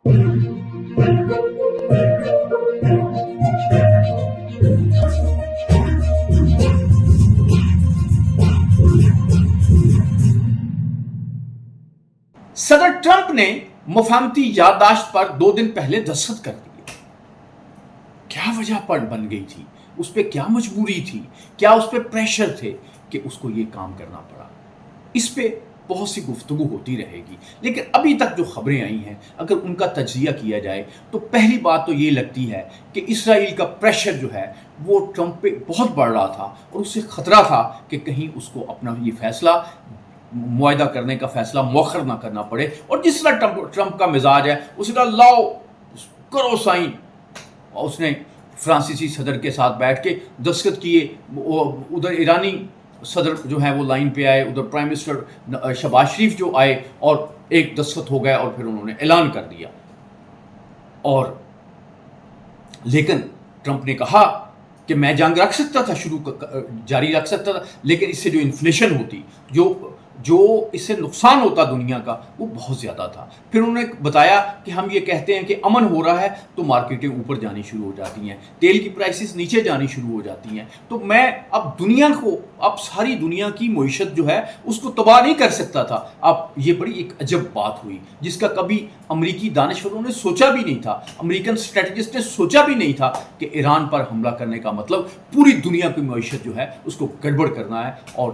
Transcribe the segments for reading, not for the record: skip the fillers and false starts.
صدر ٹرمپ نے مفاہمتی یادداشت پر 2 دن پہلے دستخط کر دیے. کیا وجہ بن گئی تھی؟ اس پہ کیا مجبوری تھی؟ کیا اس پہ پریشر تھے کہ اس کو یہ کام کرنا پڑا؟ اس پہ بہت سی گفتگو ہوتی رہے گی، لیکن ابھی تک جو خبریں آئی ہیں اگر ان کا تجزیہ کیا جائے تو پہلی بات تو یہ لگتی ہے کہ اسرائیل کا پریشر جو ہے وہ ٹرمپ پہ بہت بڑھ رہا تھا، اور اس سے خطرہ تھا کہ کہیں اس کو اپنا یہ فیصلہ معاہدہ کرنے کا فیصلہ مؤخر نہ کرنا پڑے. اور جس طرح ٹرمپ کا مزاج ہے اسی طرح لاؤ کرو سائن. اس نے فرانسیسی صدر کے ساتھ بیٹھ کے دستخط کیے، ادھر ایرانی صدر جو ہے وہ لائن پہ آئے، ادھر پرائم منسٹر شہباز شریف جو آئے، اور ایک دستخط ہو گیا اور پھر انہوں نے اعلان کر دیا. اور لیکن ٹرمپ نے کہا کہ میں جنگ رکھ سکتا تھا، جاری رکھ سکتا تھا، لیکن اس سے جو انفلیشن ہوتی، جو اس سے نقصان ہوتا دنیا کا، وہ بہت زیادہ تھا. پھر انہوں نے بتایا کہ ہم یہ کہتے ہیں کہ امن ہو رہا ہے تو مارکیٹیں اوپر جانی شروع ہو جاتی ہیں، تیل کی پرائسز نیچے جانی شروع ہو جاتی ہیں، تو میں اب ساری دنیا کی معیشت جو ہے اس کو تباہ نہیں کر سکتا تھا. اب یہ بڑی ایک عجب بات ہوئی جس کا کبھی امریکی دانشوروں نے سوچا بھی نہیں تھا، امریکن اسٹریٹجسٹ نے سوچا بھی نہیں تھا کہ ایران پر حملہ کرنے کا مطلب پوری دنیا کی معیشت جو ہے اس کو گڑبڑ کرنا ہے، اور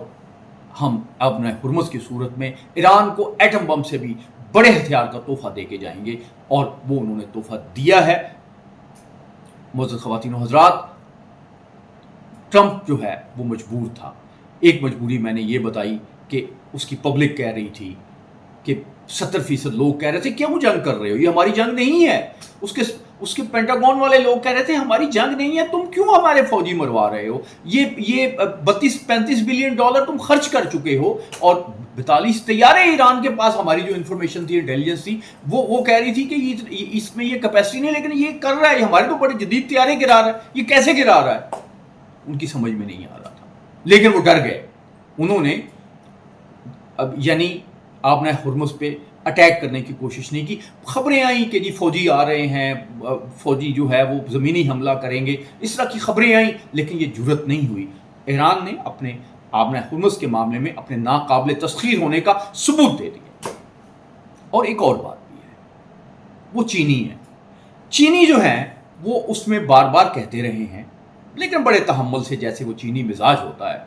ہم اپنے ہرمز کی صورت میں ایران کو ایٹم بم سے بھی بڑے ہتھیار کا تحفہ دے کے جائیں گے. اور وہ انہوں نے تحفہ دیا ہے. معزز خواتین و حضرات، ٹرمپ جو ہے وہ مجبور تھا. ایک مجبوری میں نے یہ بتائی کہ اس کی پبلک کہہ رہی تھی کہ 70% لوگ کہہ رہے تھے کیا وہ جنگ کر رہے ہو، یہ ہماری جنگ نہیں ہے. اس کے پینٹاگون والے لوگ کہہ رہے تھے ہماری جنگ نہیں ہے، تم کیوں ہمارے فوجی مروا رہے ہو، یہ 32-35 بلین ڈالر تم خرچ کر چکے ہو. اور 42 طیارے ایران کے پاس، ہماری جو انفارمیشن تھی، انٹیلیجنس تھی، وہ کہہ رہی تھی کہ اس میں یہ کیپیسٹی نہیں، لیکن یہ کر رہا ہے، ہمارے تو بڑے جدید طیارے گرا رہا ہے، یہ کیسے گرا رہا ہے. ان کی سمجھ میں نہیں آ رہا تھا، لیکن وہ ڈر گئے. انہوں نے یعنی آپ نے ہرمز پہ اٹیک کرنے کی کوشش نہیں کی. خبریں آئیں کہ جی فوجی آ رہے ہیں، فوجی جو ہے وہ زمینی حملہ کریں گے، اس طرح کی خبریں آئیں، لیکن یہ جرت نہیں ہوئی. ایران نے اپنے آبنہ ہرمز کے معاملے میں اپنے ناقابل تسخیر ہونے کا ثبوت دے دیا. اور ایک اور بات بھی ہے، وہ چینی ہے. چینی جو ہیں وہ اس میں بار بار کہتے رہے ہیں، لیکن بڑے تحمل سے، جیسے وہ چینی مزاج ہوتا ہے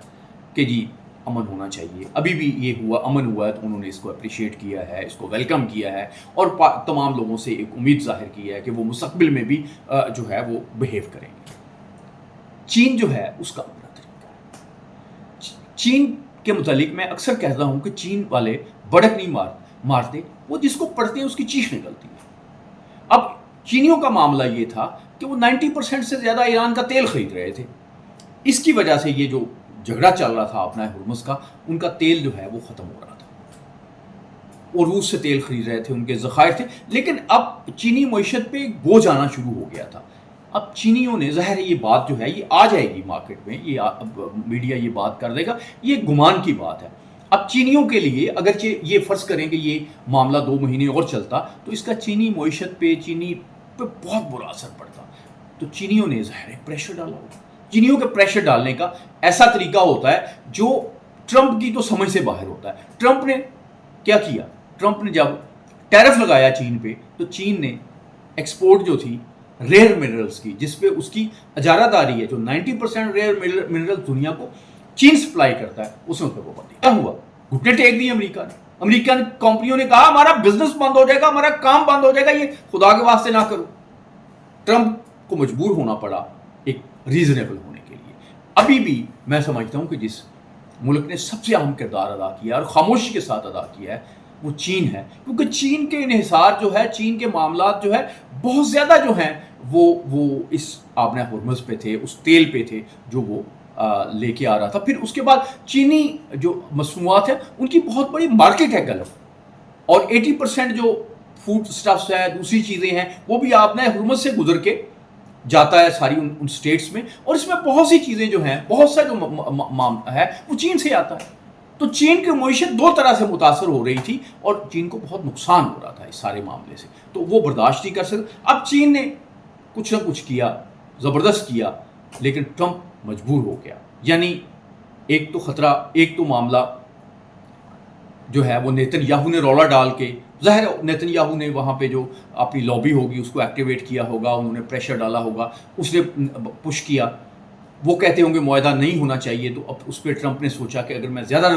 کہ جی امن ہونا چاہیے. ابھی بھی یہ ہوا، امن ہوا ہے تو انہوں نے اس کو اپریشیٹ کیا ہے، اس کو ویلکم کیا ہے، اور تمام لوگوں سے ایک امید ظاہر کی ہے کہ وہ مستقبل میں بھی جو ہے وہ بہیو کریں گے. چین جو ہے اس کا اپنا طریقہ ہے. چین کے متعلق میں اکثر کہتا ہوں کہ چین والے بڑک نہیں مارتے، وہ جس کو پڑھتے ہیں اس کی چیخ نکلتی ہے. اب چینیوں کا معاملہ یہ تھا کہ وہ 90% سے زیادہ ایران کا تیل خرید رہے تھے. اس کی وجہ سے یہ جو جھگڑا چل رہا تھا اپنا ہرمز کا، ان کا تیل جو ہے وہ ختم ہو رہا تھا، اور روس سے تیل خرید رہے تھے، ان کے ذخائر تھے. لیکن اب چینی معیشت پہ بوجھ آنا شروع ہو گیا تھا. اب چینیوں نے، ظاہر ہے یہ بات جو ہے یہ آ جائے گی مارکیٹ میں، یہ میڈیا یہ بات کر دے گا، یہ گمان کی بات ہے. اب چینیوں کے لیے اگرچہ یہ فرض کریں کہ یہ معاملہ 2 مہینے اور چلتا تو اس کا چینی معیشت پہ، چینی پہ بہت برا اثر پڑتا. تو چینیوں نے ظاہر ہے پریشر ڈالا ہوگا. چینیوں کے پریشر ڈالنے کا ایسا طریقہ ہوتا ہے جو ٹرمپ کی تو سمجھ سے باہر ہوتا ہے. ٹرمپ نے کیا کیا؟ ٹرمپ نے جب ٹیرف لگایا چین پہ، تو چین نے ایکسپورٹ جو تھی ریئر منرلز کی، جس پہ اس کی اجارہ داری ہے، جو 90% ریئر منرل دنیا کو چین سپلائی کرتا ہے، اس میں وہ بند. کیا ہوا؟ گھٹنے ٹیک دیے امریکہ نے. امریکن کمپنیوں نے کہا ہمارا بزنس بند ہو جائے گا، ہمارا کام بند ہو جائے گا، یہ خدا کے واسطے نہ کرو. ٹرمپ کو مجبور ہونا پڑا ایک ریزنیبل ہونے کے لیے. ابھی بھی میں سمجھتا ہوں کہ جس ملک نے سب سے اہم کردار ادا کیا اور خاموشی کے ساتھ ادا کیا ہے وہ چین ہے. کیونکہ چین کے انحصار جو ہے، چین کے معاملات جو ہے بہت زیادہ جو ہیں وہ اس آبنہ ہرمز پہ تھے، اس تیل پہ تھے جو وہ لے کے آ رہا تھا. پھر اس کے بعد چینی جو مصنوعات ہیں ان کی بہت بڑی مارکیٹ ہے گلف، اور 80% جو فوڈ سٹفس ہے، دوسری چیزیں ہیں، وہ بھی آبنہ ہرمز سے گزر کے جاتا ہے ساری ان سٹیٹس میں. اور اس میں بہت سی چیزیں جو ہیں، بہت سا جو ہے وہ چین سے آتا ہے. تو چین کی معیشت دو طرح سے متاثر ہو رہی تھی اور چین کو بہت نقصان ہو رہا تھا اس سارے معاملے سے، تو وہ برداشت نہیں کر سکتا۔ اب چین نے کچھ نہ کچھ کیا، زبردست کیا، لیکن ٹرمپ مجبور ہو گیا۔ یعنی ایک تو خطرہ، ایک تو معاملہ جو ہے وہ نیتن یاہو نے رولا ڈال کے، ظاہر ہے نیتن یاہو نے وہاں پہ جو اپنی لابی ہوگی اس کو ایکٹیویٹ کیا ہوگا، انہوں نے پریشر ڈالا ہوگا، اس نے پش کیا، وہ کہتے ہوں گے معاہدہ نہیں ہونا چاہیے، تو اب اس پہ ٹرمپ نے سوچا کہ اگر میں زیادہ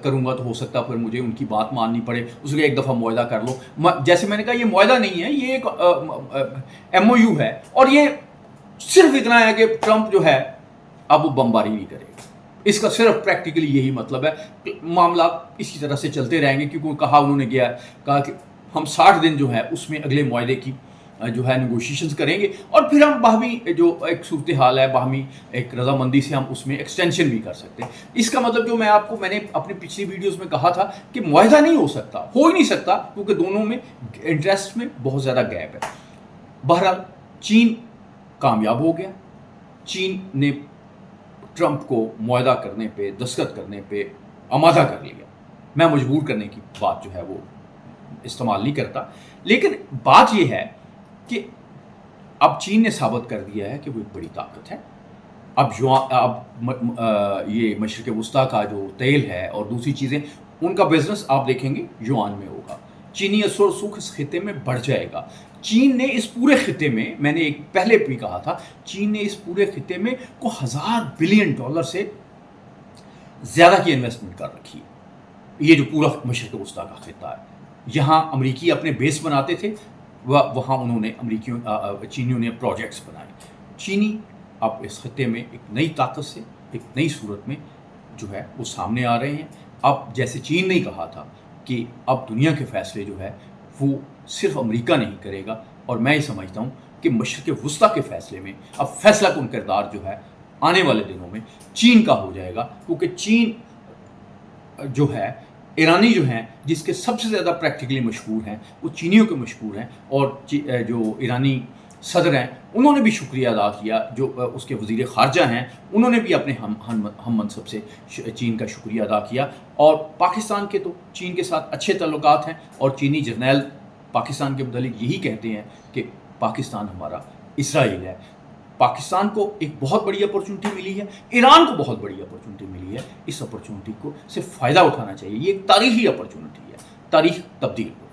کروں گا تو ہو سکتا پھر مجھے ان کی بات ماننی پڑے، اس لیے ایک دفعہ معاہدہ کر لو۔ جیسے میں نے کہا یہ معاہدہ نہیں ہے، یہ ایک ایم او یو ہے، اور یہ صرف اتنا ہے کہ ٹرمپ جو ہے اب وہ بمباری نہیں کرے گا، اس کا صرف پریکٹیکلی یہی مطلب ہے۔ معاملات اسی طرح سے چلتے رہیں گے، کیونکہ کہا انہوں نے کہا کہ ہم 60 دن جو ہے اس میں اگلے معاہدے کی جو ہے نیگوشیشنز کریں گے، اور پھر ہم باہمی جو ایک صورتحال ہے، باہمی ایک رضامندی سے ہم اس میں ایکسٹینشن بھی کر سکتے ہیں۔ اس کا مطلب جو میں نے اپنی پچھلی ویڈیوز میں کہا تھا کہ معاہدہ نہیں ہو سکتا، ہو ہی نہیں سکتا، کیونکہ دونوں میں انٹرسٹ میں بہت زیادہ گیپ ہے۔ بہرحال چین کامیاب ہو گیا، چین نے ٹرمپ کو معاہدہ کرنے پہ، دستخط کرنے پہ آمادہ کر لیا۔ میں مجبور کرنے کی بات جو ہے وہ استعمال نہیں کرتا، لیکن بات یہ ہے کہ اب چین نے ثابت کر دیا ہے کہ وہ ایک بڑی طاقت ہے۔ اب یہ مشرق وسطیٰ کا جو تیل ہے اور دوسری چیزیں، ان کا بزنس آپ دیکھیں گے یوان میں ہوگا، چینی اثر و رسوخ اس خطے میں بڑھ جائے گا۔ چین نے اس پورے خطے میں نے ایک پہلے بھی کہا تھا، چین نے اس پورے خطے میں کو $1000 بلین سے زیادہ کی انویسٹمنٹ کر رکھی ہے۔ یہ جو پورا مشرق وسطیٰ کا خطہ ہے، یہاں امریکی اپنے بیس بناتے تھے، وہاں انہوں نے چینیوں نے پروجیکٹس بنائے۔ چینی اب اس خطے میں ایک نئی طاقت سے، ایک نئی صورت میں جو ہے وہ سامنے آ رہے ہیں۔ اب جیسے چین نے کہا تھا کہ اب دنیا کے فیصلے جو ہے وہ صرف امریکہ نہیں کرے گا، اور میں یہ سمجھتا ہوں کہ مشرق وسطیٰ کے فیصلے میں اب فیصلہ کن کردار جو ہے آنے والے دنوں میں چین کا ہو جائے گا، کیونکہ چین جو ہے، ایرانی جو ہیں جس کے سب سے زیادہ پریکٹیکلی مشہور ہیں وہ چینیوں کے مشہور ہیں، اور جو ایرانی صدر ہیں انہوں نے بھی شکریہ ادا کیا، جو اس کے وزیر خارجہ ہیں انہوں نے بھی اپنے ہم منصب سے چین کا شکریہ ادا کیا۔ اور پاکستان کے تو چین کے ساتھ اچھے تعلقات ہیں، اور چینی جرنیل پاکستان کے متعلق یہی کہتے ہیں کہ پاکستان ہمارا اسرائیل ہے۔ پاکستان کو ایک بہت بڑی اپرچونٹی ملی ہے، ایران کو بہت بڑی اپرچونٹی ملی ہے، اس اپرچونٹی کو سے فائدہ اٹھانا چاہیے۔ یہ ایک تاریخی اپرچونٹی ہے، تاریخ تبدیل ہو